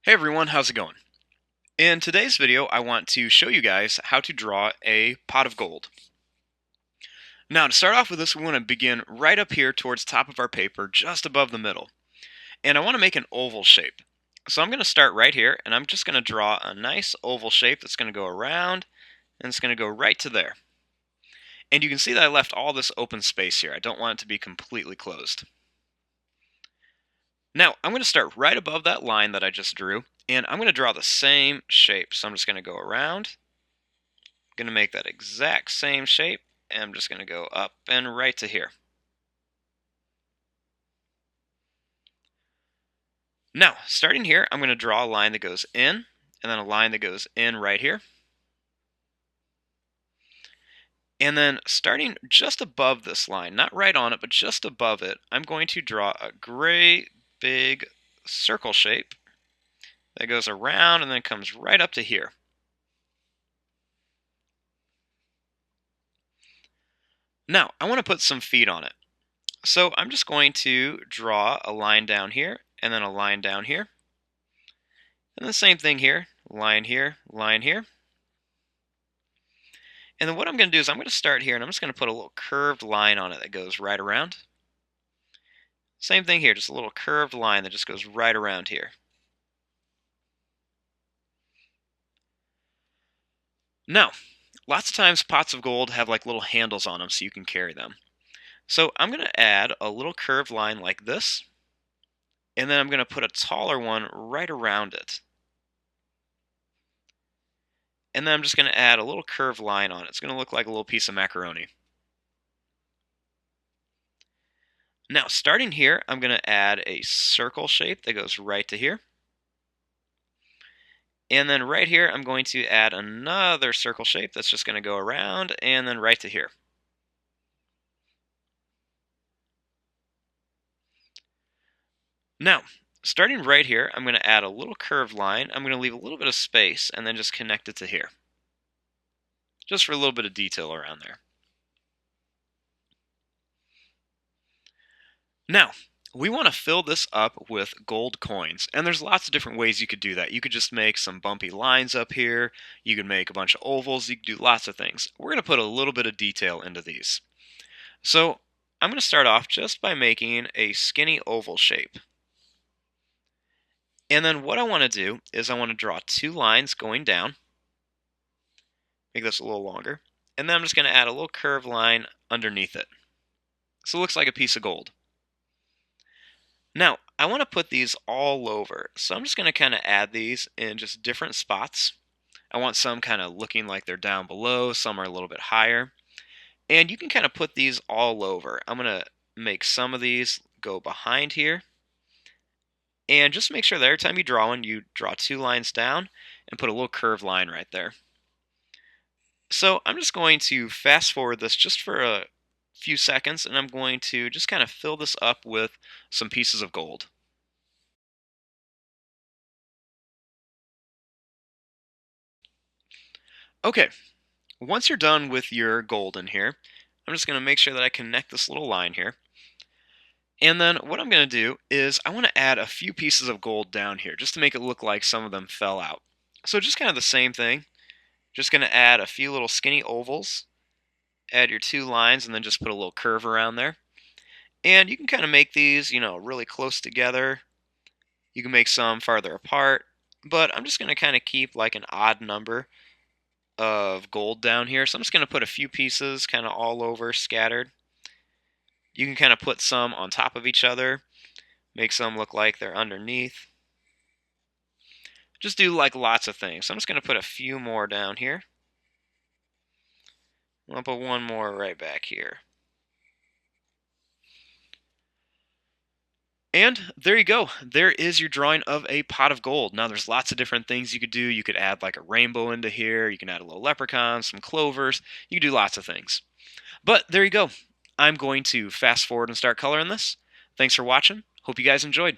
Hey everyone, how's it going? In today's video, I want to show you guys how to draw a pot of gold. Now, to start off with this, we want to begin right up here towards the top of our paper, just above the middle. And I want to make an oval shape. So I'm going to start right here, and I'm just going to draw a nice oval shape that's going to go around, and it's going to go right to there. And you can see that I left all this open space here. I don't want it to be completely closed. Now, I'm going to start right above that line that I just drew, and I'm going to draw the same shape. So I'm just going to go around, going to make that exact same shape, and I'm just going to go up and right to here. Now, starting here, I'm going to draw a line that goes in, and then a line that goes in right here. And then starting just above this line, not right on it, but just above it, I'm going to draw a great big circle shape that goes around and then comes right up to here. Now, I want to put some feet on it. So I'm just going to draw a line down here, and then a line down here. And the same thing here, line here, line here. And then what I'm going to do is I'm going to start here, and I'm just going to put a little curved line on it that goes right around. Same thing here, just a little curved line that just goes right around here. Now, lots of times pots of gold have like little handles on them so you can carry them. So I'm going to add a little curved line like this, and then I'm going to put a taller one right around it. And then I'm just going to add a little curved line on it. It's going to look like a little piece of macaroni. Now, starting here, I'm going to add a circle shape that goes right to here. And then right here, I'm going to add another circle shape that's just going to go around and then right to here. Now, starting right here, I'm going to add a little curved line. I'm going to leave a little bit of space and then just connect it to here. Just for a little bit of detail around there. Now, we want to fill this up with gold coins, and there's lots of different ways you could do that. You could just make some bumpy lines up here, you could make a bunch of ovals, you could do lots of things. We're going to put a little bit of detail into these. So I'm going to start off just by making a skinny oval shape. And then what I want to do is I want to draw two lines going down, make this a little longer, and then I'm just going to add a little curved line underneath it. So it looks like a piece of gold. Now, I want to put these all over, so I'm just going to kind of add these in just different spots. I want some kind of looking like they're down below, some are a little bit higher. And you can kind of put these all over. I'm going to make some of these go behind here. And just make sure that every time you draw one, you draw two lines down and put a little curved line right there. So I'm just going to fast forward this just for a few seconds, and I'm going to just kind of fill this up with some pieces of gold. Okay, once you're done with your gold in here, I'm just going to make sure that I connect this little line here. And then what I'm going to do is I want to add a few pieces of gold down here just to make it look like some of them fell out. So just kind of the same thing. Just going to add a few little skinny ovals, add your two lines, and then just put a little curve around there. And you can kind of make these, really close together. You can make some farther apart, but I'm just going to kind of keep like an odd number of gold down here. So I'm just going to put a few pieces kind of all over scattered. You can kind of put some on top of each other, make some look like they're underneath. Just do like lots of things. So I'm just going to put a few more down here. I'll put one more right back here. And there you go. There is your drawing of a pot of gold. Now there's lots of different things you could do. You could add like a rainbow into here. You can add a little leprechaun, some clovers. You can do lots of things. But there you go. I'm going to fast forward and start coloring this. Thanks for watching. Hope you guys enjoyed.